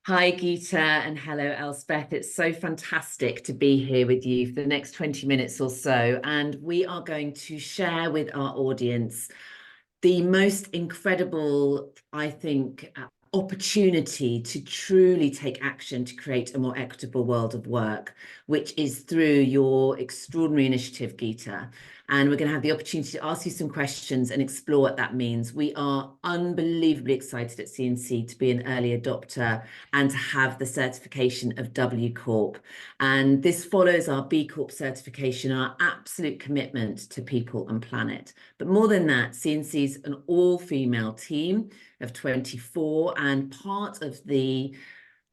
Hi, Geeta, and hello, Elspeth. It's so fantastic to be here with you for the next 20 minutes or so. And we are going to share with our audience the most incredible, I think, opportunity to truly take action to create a more equitable world of work, which is through your extraordinary initiative, Geeta. And we're going to have the opportunity to ask you some questions and explore what that means. We are unbelievably excited at C&C to be an early adopter and to have the certification of W Corp. And this follows our B Corp certification, our absolute commitment to people and planet. But more than that, C&C's an all-female team of 24, and part of the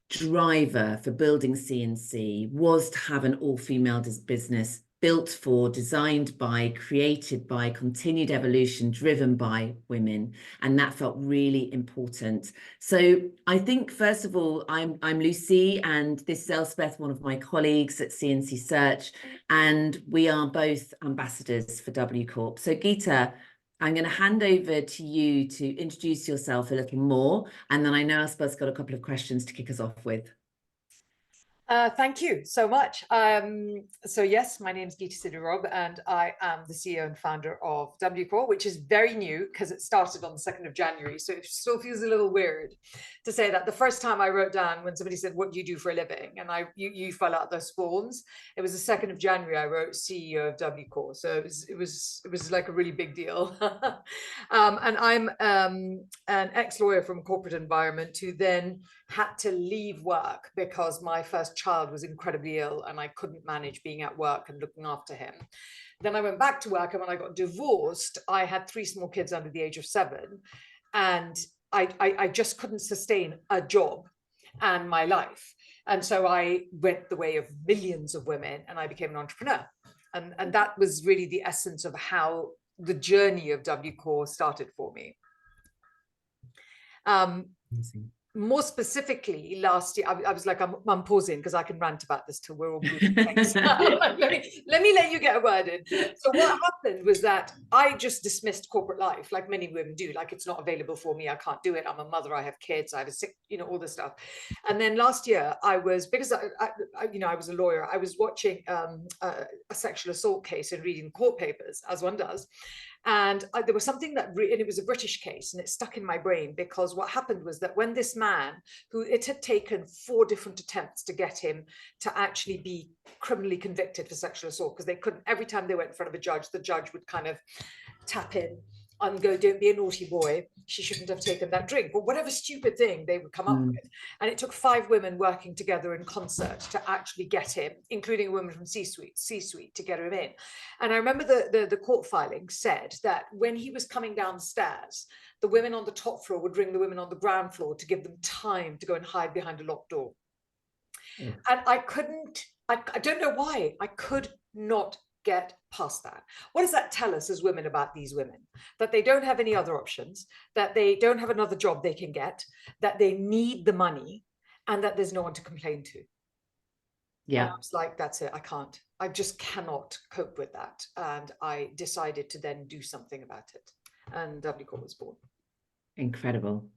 driver for building C&C was to have an all-female business built for, designed by, created by, continued evolution, driven by women. And that felt really important. So I think, first of all, I'm Lucy, and this is Elspeth, one of my colleagues at C&C Search, and we are both ambassadors for W Corp. So Geeta, I'm going to hand over to you to introduce yourself a little more, and then I know Elspeth's got a couple of questions to kick us off with. Thank you so much. So yes, my name is Geeta Sidhu-Robb, and I am the CEO and founder of W Corp, which is very new because it started on the 2nd of January. So it still feels a little weird to say that. The first time I wrote down when somebody said, "What do you do for a living?" and you fell out those forms. It was the 2nd of January I wrote CEO of W Corp. So it was like a really big deal. And I'm an ex-lawyer from a corporate environment who then had to leave work because my first child was incredibly ill and I couldn't manage being at work and looking after him. Then I went back to work, and when I got divorced, I had 3 small kids under the age of 7, and I just couldn't sustain a job and my life. And so I went the way of millions of women and I became an entrepreneur. And that was really the essence of how the journey of W Corp started for me. More specifically, last year, I was like, I'm pausing because I can rant about this till we're all blue. let me let you get a word in. So what happened was that I just dismissed corporate life, like many women do. Like, it's not available for me. I can't do it. I'm a mother. I have kids. I have a sick, all this stuff. And then last year, I was, because I was a lawyer, I was watching a sexual assault case and reading court papers, as one does. And there was something and it was a British case, and it stuck in my brain because what happened was that when this man, who it had taken 4 different attempts to get him to actually be criminally convicted for sexual assault, because they couldn't, every time they went in front of a judge, the judge would kind of tap in and go, "Don't be a naughty boy, she shouldn't have taken that drink," or whatever stupid thing they would come up with. And it took 5 women working together in concert to actually get him, including a woman from C-suite, to get him in. And I remember the court filing said that when he was coming down the stairs, the women on the top floor would ring the women on the ground floor to give them time to go and hide behind a locked door. And I don't know why, I could not get past that. What does that tell us as women about these women? That they don't have any other options, that they don't have another job they can get, that they need the money, and that there's no one to complain to. Yeah. And I was like, that's it. I just cannot cope with that. And I decided to then do something about it. And W Corp was born. Incredible.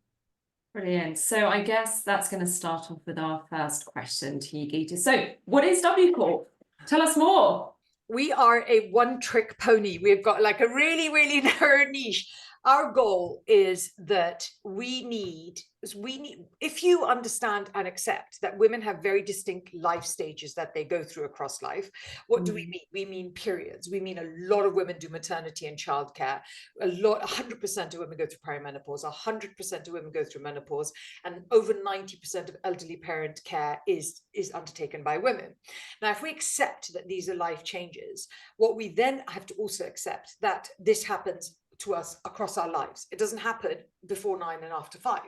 Brilliant. So I guess that's going to start off with our first question to you, Geeta. So what is W Corp? Tell us more. We are a one-trick pony. We've got like a really, really narrow niche. Our goal is that we need, if you understand and accept that women have very distinct life stages that they go through across life, what do we mean? We mean periods. We mean a lot of women do maternity and childcare. 100% of women go through perimenopause, 100% of women go through menopause, and over 90% of elderly parent care is undertaken by women. Now, if we accept that these are life changes, what we then have to also accept that this happens to us across our lives. It doesn't happen before 9 and after 5.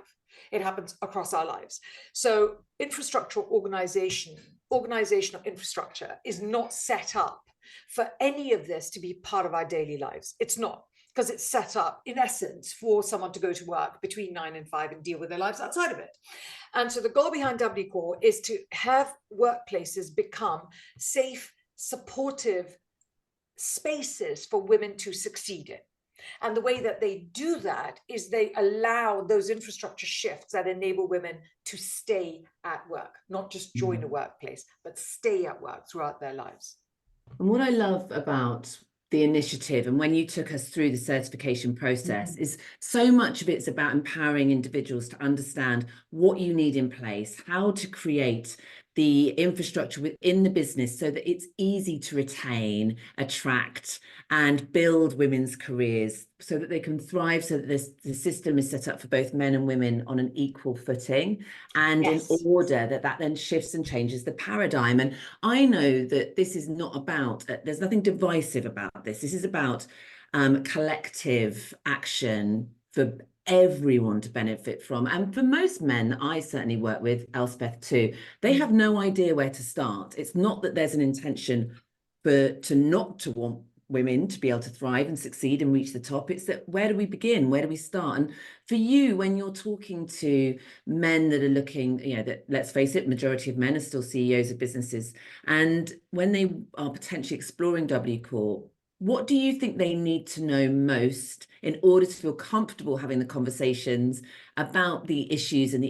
It happens across our lives. So infrastructural organizational infrastructure is not set up for any of this to be part of our daily lives. It's not, because it's set up in essence for someone to go to work between 9 and 5 and deal with their lives outside of it. And so the goal behind W Corp is to have workplaces become safe, supportive spaces for women to succeed in. And the way that they do that is they allow those infrastructure shifts that enable women to stay at work, not just join a workplace, but stay at work throughout their lives. And what I love about the initiative, and when you took us through the certification process, is so much of it's about empowering individuals to understand what you need in place, how to create the infrastructure within the business so that it's easy to retain, attract, and build women's careers so that they can thrive, so that the system is set up for both men and women on an equal footing, and in order that then shifts and changes the paradigm. And I know that this is not about, there's nothing divisive about this. This is about collective action for everyone to benefit from. And for most men that I certainly work with, Elspeth too, they have no idea where to start. It's not that there's an intention not to want women to be able to thrive and succeed and reach the top. It's that, where do we begin? Where do we start? And for you, when you're talking to men that are looking, that, let's face it, majority of men are still CEOs of businesses. And when they are potentially exploring W Corp, what do you think they need to know most in order to feel comfortable having the conversations about the issues and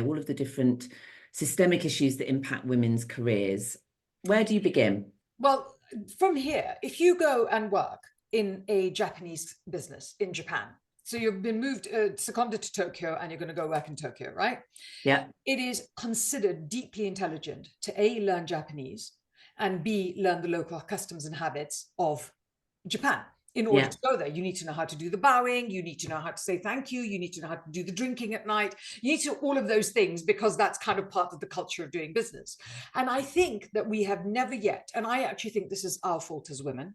all of the different systemic issues that impact women's careers? Where do you begin? Well, from here, if you go and work in a Japanese business in Japan, so you've been moved, seconded to Tokyo, and you're going to go work in Tokyo, right? Yeah. It is considered deeply intelligent to A, learn Japanese, and B, learn the local customs and habits of Japan. In order to go there, you need to know how to do the bowing, you need to know how to say thank you, you need to know how to do the drinking at night, you need to all of those things, because that's kind of part of the culture of doing business. And I think that we have never yet, and I actually think this is our fault as women,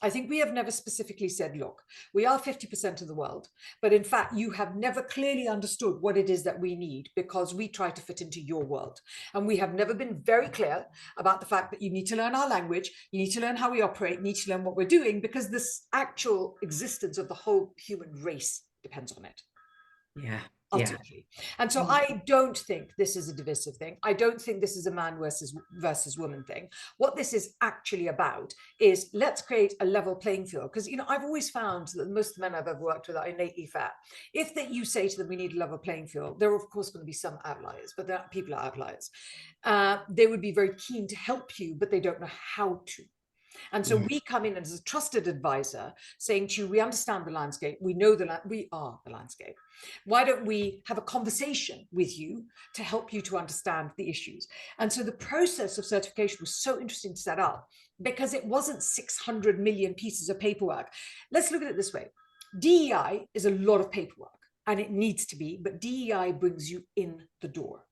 I think we have never specifically said, look, we are 50% of the world, but in fact, you have never clearly understood what it is that we need, because we try to fit into your world. And we have never been very clear about the fact that you need to learn our language, you need to learn how we operate, you need to learn what we're doing, because this actual existence of the whole human race depends on it. Yeah. Ultimately. And so I don't think this is a divisive thing. I don't think this is a man versus woman thing. What this is actually about is, let's create a level playing field. Because, I've always found that most men I've ever worked with are innately fair. If you say to them, we need a level playing field, there are of course going to be some outliers, but people are outliers. They would be very keen to help you, but they don't know how to. And so we come in as a trusted advisor saying to you, we understand the landscape. We know we are the landscape. Why don't we have a conversation with you to help you to understand the issues? And so the process of certification was so interesting to set up, because it wasn't 600 million pieces of paperwork. Let's look at it this way. DEI is a lot of paperwork, and it needs to be, but DEI brings you in the door.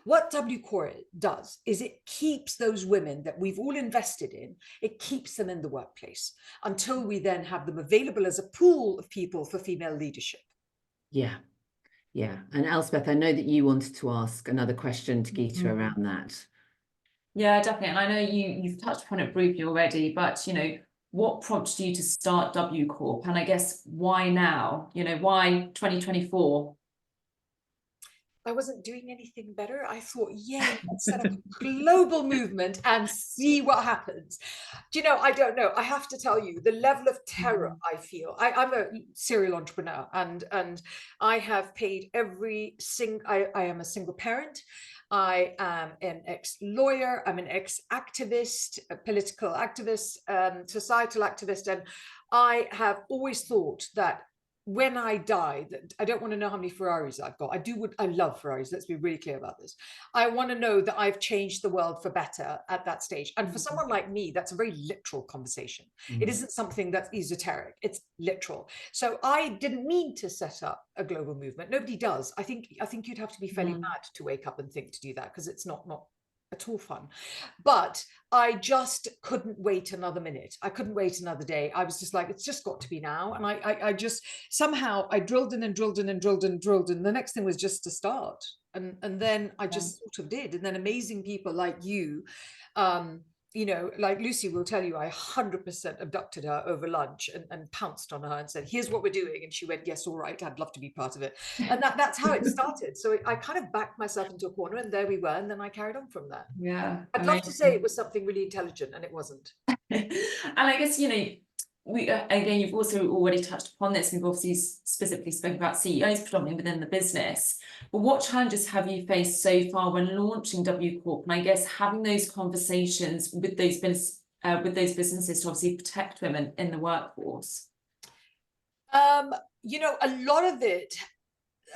What W Corp does is it keeps those women that we've all invested in, it keeps them in the workplace until we then have them available as a pool of people for female leadership. Yeah. And Elspeth, I know that you wanted to ask another question to Geeta around that. Yeah, definitely. And I know you've touched upon it briefly already, but what prompted you to start W Corp? And I guess why now? Why 2024? I wasn't doing anything better. I thought, yay, let's set up a global movement and see what happens. I don't know. I have to tell you, the level of terror I feel. I'm a serial entrepreneur, and I have paid I am a single parent. I am an ex-lawyer. I'm an ex-activist, a political activist, societal activist. And I have always thought that when I die, I don't want to know how many Ferraris I've got. I love Ferraris. Let's be really clear about this. I want to know that I've changed the world for better at that stage. And for someone like me, that's a very literal conversation. It isn't something that's esoteric. It's literal. So I didn't mean to set up a global movement. Nobody does. I think you'd have to be fairly mad to wake up and think to do that, because it's not at all fun. But I just couldn't wait another minute. I couldn't wait another day. I was just like, it's just got to be now. And I just, somehow I drilled in and drilled in and drilled in and drilled in. The next thing was just to start. And then I just sort of did. And then amazing people like you, like Lucy will tell you, I 100% abducted her over lunch and pounced on her and said, here's what we're doing. And she went, yes, all right, I'd love to be part of it. And that's how it started. So I kind of backed myself into a corner, and there we were. And then I carried on from there. Yeah. I'd love to say it was something really intelligent, and it wasn't. And I guess, again, you've also already touched upon this. We've obviously specifically spoken about CEOs predominantly within the business, but what challenges have you faced so far when launching W Corp? And I guess having those conversations with those businesses to obviously protect women in the workforce. You know, a lot of it,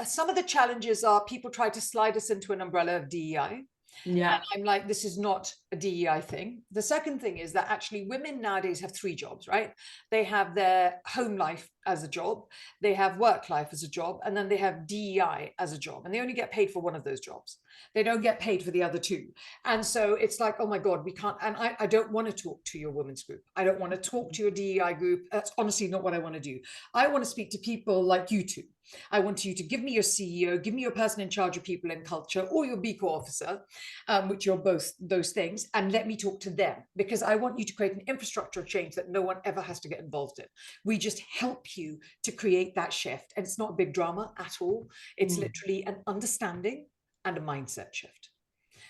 some of the challenges are people try to slide us into an umbrella of DEI. Yeah. And I'm like, this is not a DEI thing. The second thing is that actually women nowadays have 3 jobs, right? They have their home life as a job, they have work life as a job, and then they have DEI as a job. And they only get paid for one of those jobs. They don't get paid for the other 2. And so it's like, oh my God, we can't. And I don't want to talk to your women's group. I don't want to talk to your DEI group. That's honestly not what I want to do. I want to speak to people like you two. I want you to give me your CEO, give me your person in charge of people and culture, or your B Corp officer, which you're both those things, and let me talk to them, because I want you to create an infrastructure change that no one ever has to get involved in. We just help you to create that shift. And it's not a big drama at all. It's literally an understanding and a mindset shift.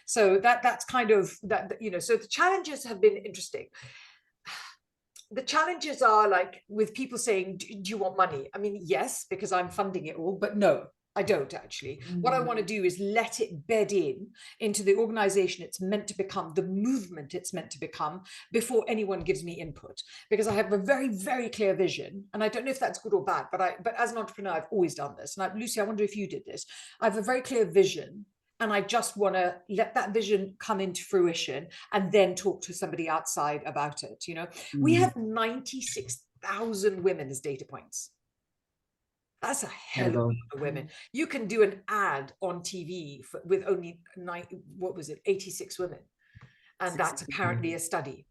So that's kind of that, you know, so the challenges have been interesting. The challenges are like with people saying, do you want money? I mean, yes, because I'm funding it all, but no, I don't actually. What I want to do is let it bed into the organization it's meant to become, the movement it's meant to become, before anyone gives me input. Because I have a very, very clear vision. And I don't know if that's good or bad, but as an entrepreneur, I've always done this. And Lucy, I wonder if you did this. I have a very clear vision. And I just want to let that vision come into fruition and then talk to somebody outside about it. You know, we have 96,000 women as data points. That's a hell of a lot of women. You can do an ad on TV with only 86 women. And that's apparently a study.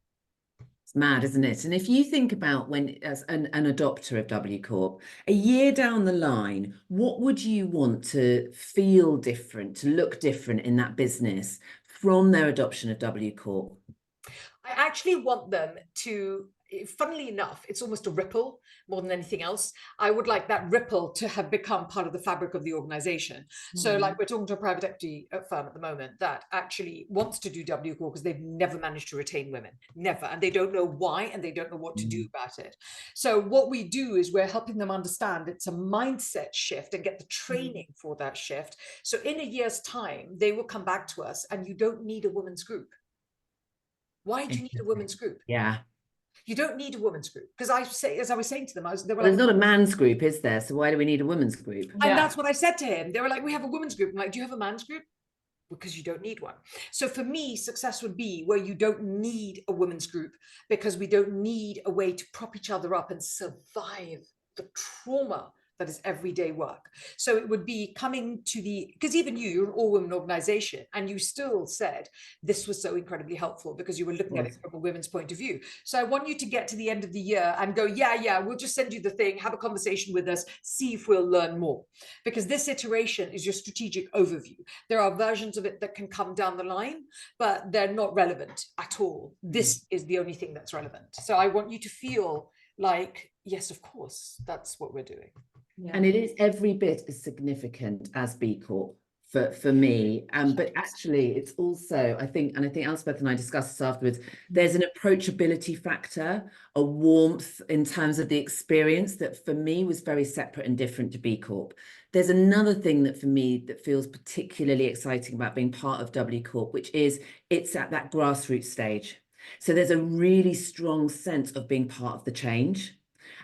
It's mad, isn't it? And if you think about when, as an adopter of W Corp, a year down the line, what would you want to feel different, to look different in that business from their adoption of W Corp? I actually want them to, funnily enough, it's almost a ripple more than anything else. I would like that ripple to have become part of the fabric of the organization. So like we're talking to a private equity firm at the moment that actually wants to do W Corp because they've never managed to retain women, never. And they don't know why, and they don't know what to do about it. So what we do is we're helping them understand it's a mindset shift and get the training for that shift. So in a year's time, they will come back to us and you don't need a women's group. Why do you need a women's group? Yeah. You don't need a women's group, because as I was saying to them, they were There's not a man's group, is there? So why do we need a women's group? And that's what I said to him. They were like, we have a women's group. I'm like, do you have a man's group? Because you don't need one. So for me, success would be where you don't need a women's group, because we don't need a way to prop each other up and survive the trauma that is everyday work. So it would be coming to because even you're an all-women organization, and you still said this was so incredibly helpful because you were looking at it from a women's point of view. So I want you to get to the end of the year and go, yeah, we'll just send you the thing, have a conversation with us, see if we'll learn more. Because this iteration is your strategic overview. There are versions of it that can come down the line, but they're not relevant at all. This is the only thing that's relevant. So I want you to feel like, yes, of course, that's what we're doing. Yeah. And it is every bit as significant as B Corp for me. But actually, it's also, I think Elspeth and I discussed this afterwards, there's an approachability factor, a warmth in terms of the experience that for me was very separate and different to B Corp. There's another thing that for me that feels particularly exciting about being part of W Corp, which is it's at that grassroots stage. So there's a really strong sense of being part of the change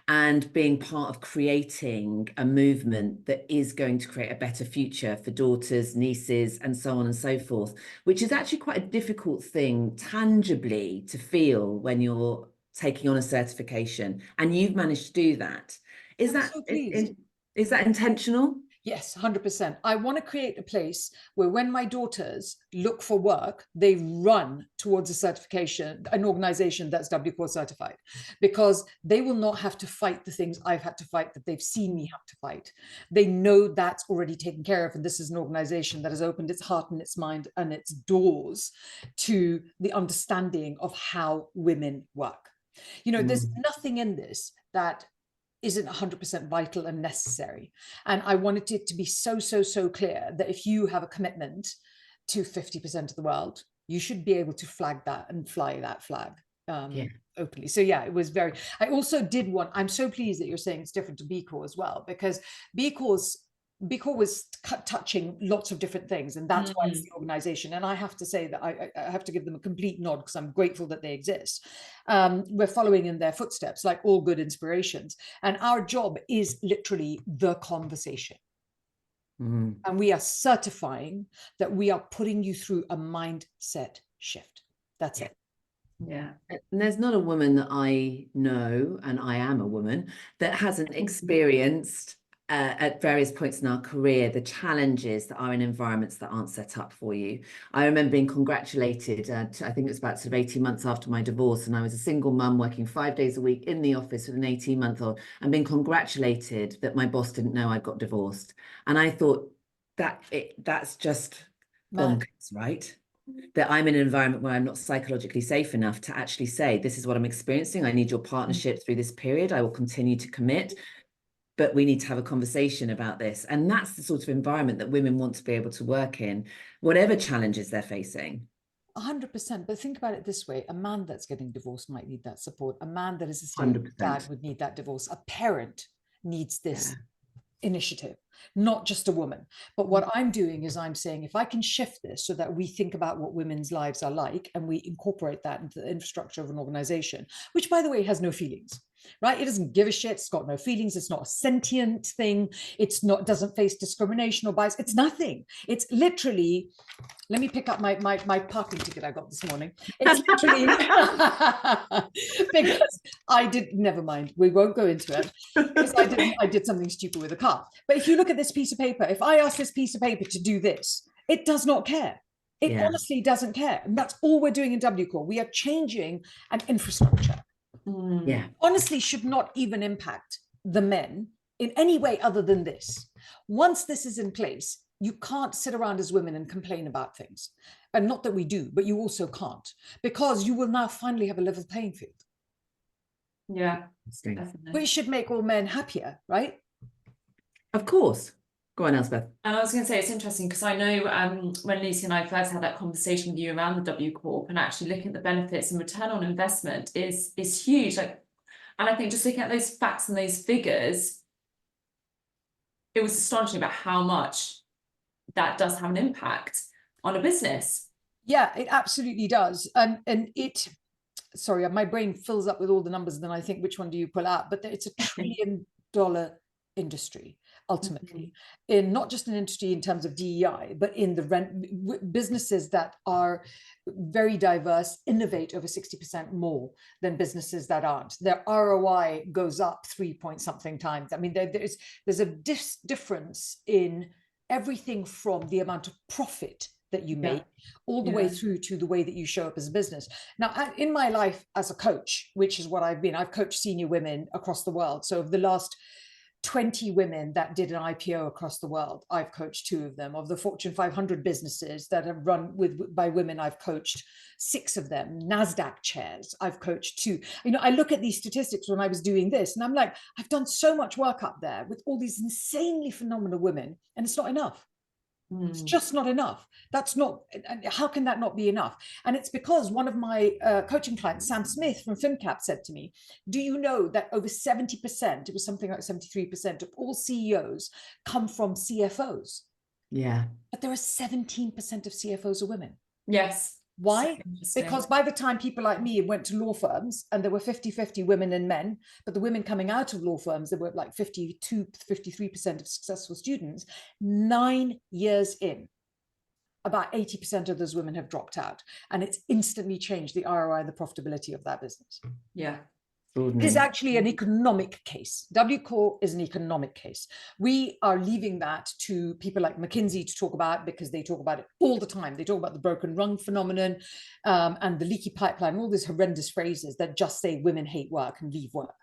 and being part of creating a movement that is going to create a better future for daughters, nieces, and so on and so forth, which is actually quite a difficult thing tangibly to feel when you're taking on a certification. And you've managed to do that. Is that intentional? Yes, 100%. I want to create a place where when my daughters look for work, they run towards a certification, an organization that's W Corp Certified, because they will not have to fight the things I've had to fight that they've seen me have to fight. They know that's already taken care of. And this is an organization that has opened its heart and its mind and its doors to the understanding of how women work. You know, there's nothing in this that isn't 100% vital and necessary. And I wanted it to be so clear that if you have a commitment to 50% of the world, you should be able to flag that and fly that flag openly. So yeah, it was very, I also did want, I'm so pleased that you're saying it's different to B Corp as well, because B Corp was touching lots of different things, and that's why it's the organization. And I have to say that I have to give them a complete nod, because I'm grateful that they exist. We're following in their footsteps, like all good inspirations. And our job is literally the conversation. And we are certifying that we are putting you through a mindset shift. That's it. Yeah. And there's not a woman that I know, and I am a woman, that hasn't experienced at various points in our career the challenges that are in environments that aren't set up for you. I remember being congratulated, I think it was about sort of 18 months after my divorce, and I was a single mum working 5 days a week in the office with an 18-month-old, and being congratulated that my boss didn't know I got divorced. And I thought that's just bonkers, right? That I'm in an environment where I'm not psychologically safe enough to actually say, this is what I'm experiencing. I need your partnership through this period. I will continue to commit, but we need to have a conversation about this. And that's the sort of environment that women want to be able to work in, whatever challenges they're facing. 100%. But think about it this way. A man that's getting divorced might need that support. A man that is a single dad would need that divorce. A parent needs this initiative, not just a woman. But what I'm doing is I'm saying, if I can shift this so that we think about what women's lives are like, and we incorporate that into the infrastructure of an organization, which, by the way, has no feelings, right? It doesn't give a shit. It's got no feelings. It's not a sentient thing. It's not, doesn't face discrimination or bias. It's nothing. It's literally, let me pick up my parking ticket I got this morning. It's literally because I did, never mind, we won't go into it, because I did something stupid with a car. But if you look at this piece of paper, if I ask this piece of paper to do this, it does not care. It honestly doesn't care. And that's all we're doing in W Corp. We are changing an infrastructure. Honestly, should not even impact the men in any way other than this. Once this is in place, you can't sit around as women and complain about things. And not that we do, but you also can't, because you will now finally have a level playing field. Yeah, definitely. Which should make all men happier, right? Of course. Go on, Elspeth. And I was going to say, it's interesting because I know when Lucy and I first had that conversation with you around the W Corp, and actually looking at the benefits and return on investment is huge. Like, and I think just looking at those facts and those figures, it was astonishing about how much that does have an impact on a business. Yeah, it absolutely does. And it, sorry, my brain fills up with all the numbers, and then I think, which one do you pull out? But it's a $1 trillion industry, ultimately, in not just an industry in terms of DEI, but in the businesses that are very diverse, innovate over 60% more than businesses that aren't. Their ROI goes up 3-point-something times. I mean, there's a difference in everything from the amount of profit that you make all the way through to the way that you show up as a business. Now, in my life as a coach, which is what I've been, I've coached senior women across the world. So of the last 20 women that did an IPO across the world, I've coached 2 of them. Of the Fortune 500 businesses that have run by women, I've coached 6 of them. NASDAQ chairs, I've coached 2. You know, I look at these statistics when I was doing this, and I'm like, I've done so much work up there with all these insanely phenomenal women, and it's not enough. It's just not enough. That's not, how can that not be enough? And it's because one of my coaching clients, Sam Smith from FinCap, said to me, do you know that over 70%, it was something like 73% of all CEOs come from CFOs? Yeah. But there are 17% of CFOs are women. Yes. Why? Because by the time people like me went to law firms, and there were 50-50 women and men, but the women coming out of law firms, there were like 52-53% of successful students. 9 years in, about 80% of those women have dropped out, and it's instantly changed the ROI and the profitability of that business. Yeah. It is actually an economic case. W Corp is an economic case. We are leaving that to people like McKinsey to talk about, because they talk about it all the time. They talk about the broken rung phenomenon and the leaky pipeline, all these horrendous phrases that just say women hate work and leave work.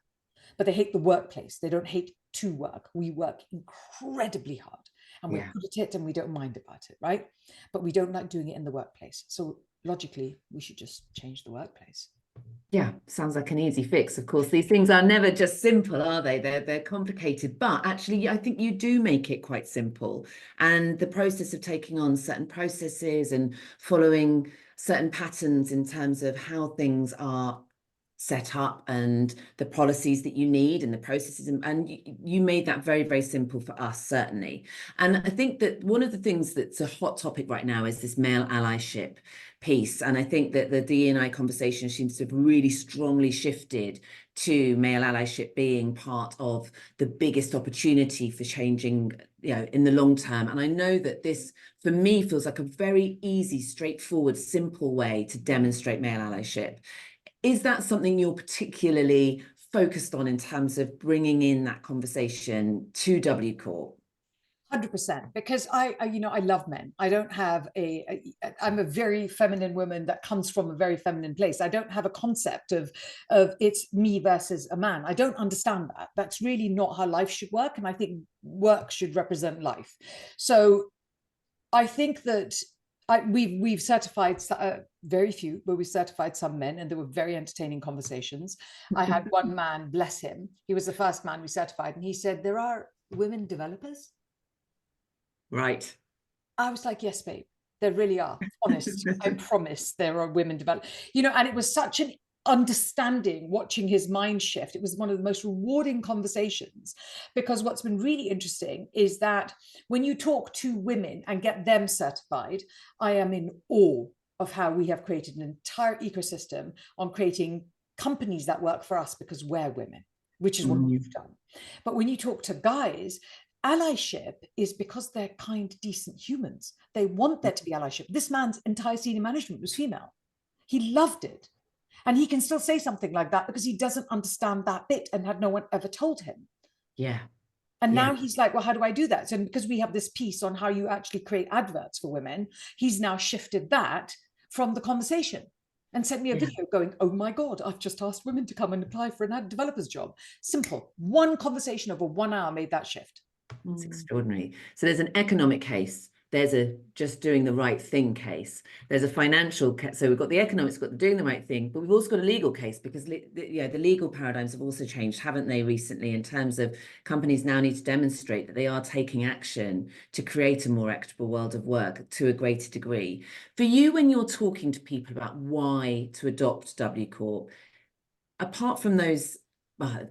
But they hate the workplace. They don't hate to work. We work incredibly hard, and we're good at it, and we don't mind about it, right? But we don't like doing it in the workplace. So logically, we should just change the workplace. Yeah, sounds like an easy fix. Of course, these things are never just simple, are they? They're complicated, but actually I think you do make it quite simple. And the process of taking on certain processes and following certain patterns in terms of how things are set up and the policies that you need and the processes, and you made that very, very simple for us, certainly. And I think that one of the things that's a hot topic right now is this male allyship piece, and I think that the D&I conversation seems to have really strongly shifted to male allyship being part of the biggest opportunity for changing, you know, in the long term. And I know that this, for me, feels like a very easy, straightforward, simple way to demonstrate male allyship. Is that something you're particularly focused on in terms of bringing in that conversation to W Corp? 100%, because I love men. I don't have I'm a very feminine woman that comes from a very feminine place. I don't have a concept of it's me versus a man. I don't understand that. That's really not how life should work. And I think work should represent life. So I think that we've certified very few, but we certified some men, and there were very entertaining conversations. I had one man, bless him, he was the first man we certified, and he said, "There are women developers?" Right. I was like, "Yes, babe, there really are. Honest, I promise there are women developers." And it was such an understanding, watching his mind shift. It was one of the most rewarding conversations, because what's been really interesting is that when you talk to women and get them certified, I am in awe of how we have created an entire ecosystem on creating companies that work for us because we're women, which is what you've done. But when you talk to guys, allyship is because they're kind, decent humans. They want there to be allyship. This man's entire senior management was female. He loved it. And he can still say something like that because he doesn't understand that bit and had no one ever told him. Yeah. And now he's like, well, how do I do that? So because we have this piece on how you actually create adverts for women, he's now shifted that from the conversation and sent me a video going, "Oh my God, I've just asked women to come and apply for an ad developer's job." Simple. One conversation over 1 hour made that shift. It's extraordinary. So there's an economic case. There's a just doing the right thing case. There's a financial case. So we've got the economics, we've got the doing the right thing, but we've also got a legal case, because the legal paradigms have also changed, haven't they, recently, in terms of companies now need to demonstrate that they are taking action to create a more equitable world of work to a greater degree. For you, when you're talking to people about why to adopt W Corp, apart from those,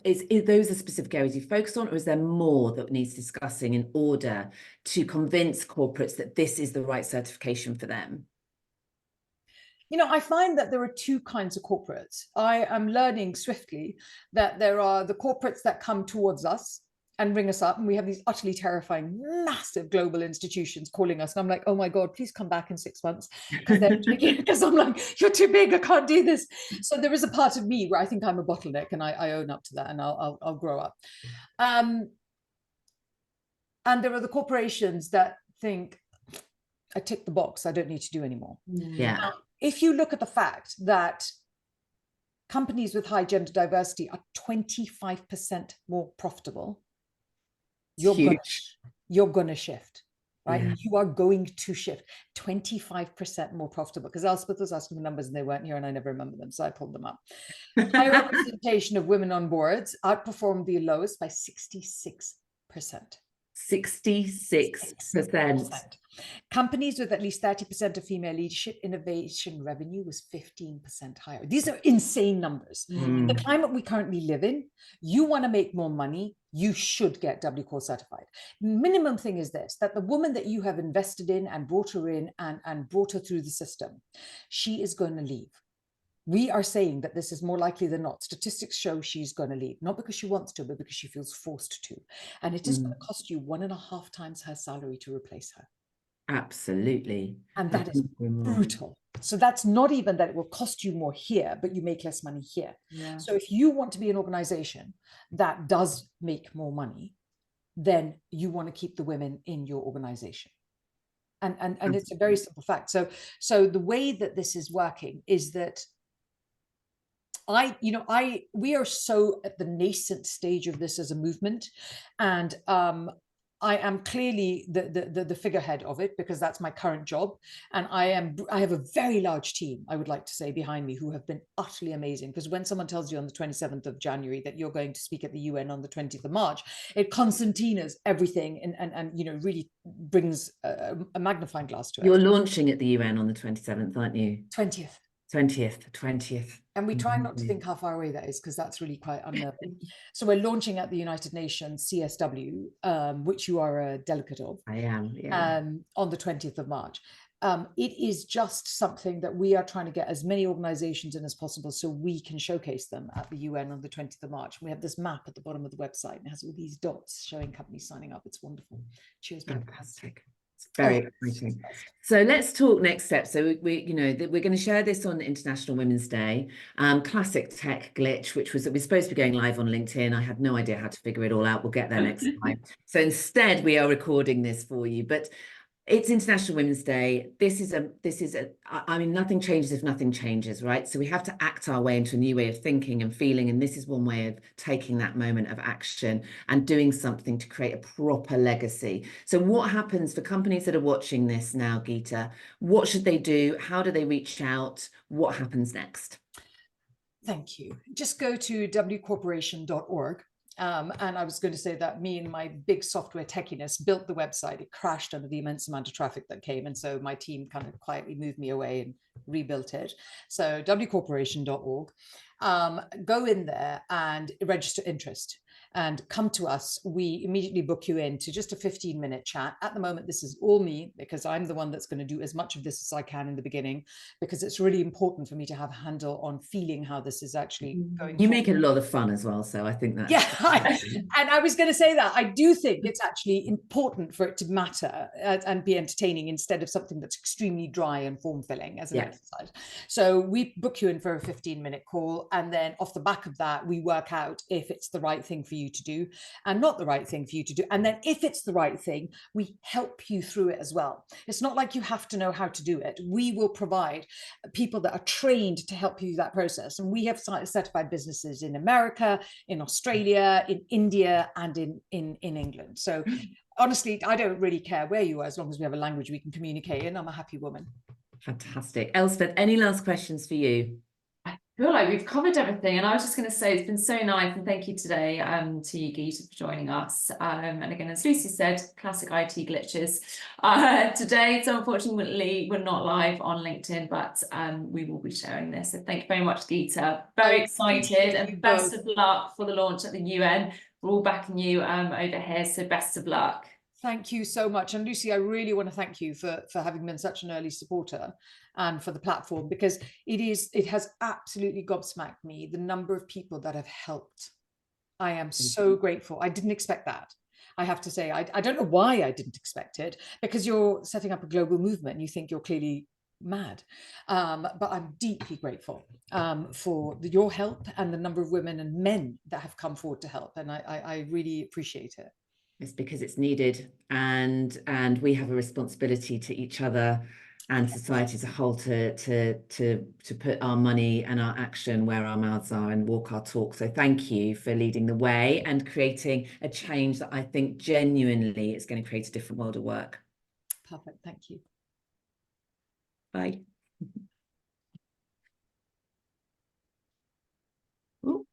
is those the specific areas you focus on, or is there more that needs discussing in order to convince corporates that this is the right certification for them? I find that there are two kinds of corporates. I am learning swiftly that there are the corporates that come towards us and ring us up, and we have these utterly terrifying, massive global institutions calling us, and I'm like, "Oh my God, please come back in 6 months," because I'm like, "You're too big, I can't do this." So there is a part of me where I think I'm a bottleneck, and I own up to that, and I'll grow up. And there are the corporations that think, "I tick the box, I don't need to do anymore." Yeah. Now, if you look at the fact that companies with high gender diversity are 25% more profitable, you're going to shift, right? Yeah. You are going to shift 25% more profitable, because Elspeth was asking the numbers and they weren't here and I never remember them, so I pulled them up. High representation of women on boards outperformed the lowest by 66%. 66%. Companies with at least 30% of female leadership, innovation revenue was 15% higher. These are insane numbers. In the climate we currently live in, you want to make more money, you should get W Corp certified. Minimum thing is this, that the woman that you have invested in and brought her in and brought her through the system, she is going to leave. We are saying that this is more likely than not. Statistics show she's going to leave, not because she wants to, but because she feels forced to. And it is going to cost you 1.5 times her salary to replace her. Absolutely. And that is brutal. So that's not even that it will cost you more here, but you make less money here. Yeah. So if you want to be an organization that does make more money, then you want to keep the women in your organization. And it's a very simple fact. So the way that this is working is that we are so at the nascent stage of this as a movement, and I am clearly the figurehead of it, because that's my current job, and I have a very large team, I would like to say, behind me, who have been utterly amazing. Because when someone tells you on the 27th of January that you're going to speak at the UN on the 20th of March, it concertinas everything and really brings a magnifying glass to it. You're launching at the UN on the 27th, aren't you? 20th. 20th. And we try not to think how far away that is, because that's really quite unnerving. So we're launching at the United Nations CSW, which you are a delegate of. I am, yeah. On the 20th of March. It is just something that we are trying to get as many organizations in as possible so we can showcase them at the UN on the 20th of March. We have this map at the bottom of the website and it has all these dots showing companies signing up. It's wonderful. Cheers. Fantastic. It's very exciting. So let's talk next step. So we're going to share this on International Women's Day. Classic tech glitch, which was that we're supposed to be going live on LinkedIn. I had no idea how to figure it all out. We'll get there next time. So instead, we are recording this for you. But it's International Women's Day. I mean, nothing changes if nothing changes, right? So we have to act our way into a new way of thinking and feeling. And this is one way of taking that moment of action and doing something to create a proper legacy. So what happens for companies that are watching this now, Geeta? What should they do? How do they reach out? What happens next? Thank you. Just go to wcorporation.org. And I was going to say that me and my big software techiness built the website. It crashed under the immense amount of traffic that came. And so my team kind of quietly moved me away and rebuilt it. So wcorporation.org. Go in there and register interest and come to us. We immediately book you into just a 15-minute chat. At the moment, this is all me because I'm the one that's going to do as much of this as I can in the beginning, because it's really important for me to have a handle on feeling how this is actually going. You make it a lot of fun as well, so I think that. Yeah, and I was going to say that I do think it's actually important for it to matter and be entertaining instead of something that's extremely dry and form-filling as an exercise. So we book you in for a 15-minute call, and then off the back of that, we work out if it's the right thing for you to do and not the right thing for you to do. And then if it's the right thing, we help you through it as well. It's not like you have to know how to do it. We will provide people that are trained to help you through that process. And we have certified businesses in America, in Australia, in India, and in England. So honestly, I don't really care where you are, as long as we have a language we can communicate in. I'm a happy woman. Fantastic. Elspeth, any last questions for you? I feel like we've covered everything, and I was just going to say it's been so nice, and thank you today to you, Geeta, for joining us. And again, as Lucy said, classic IT glitches. Today, so unfortunately, we're not live on LinkedIn, but we will be sharing this. So thank you very much, Geeta. Very excited, and best of luck for the launch at the UN. We're all backing you over here, so best of luck. Thank you so much. And Lucy, I really want to thank you for having been such an early supporter and for the platform, because it has absolutely gobsmacked me, the number of people that have helped. I am so grateful. I didn't expect that. I have to say, I don't know why I didn't expect it, because you're setting up a global movement and you think you're clearly mad. But I'm deeply grateful for your help and the number of women and men that have come forward to help. And I really appreciate it. It's because it's needed, and we have a responsibility to each other and society as a whole to put our money and our action where our mouths are and walk our talk. So thank you for leading the way and creating a change that I think genuinely is going to create a different world of work. Perfect. Thank you. Bye. Ooh.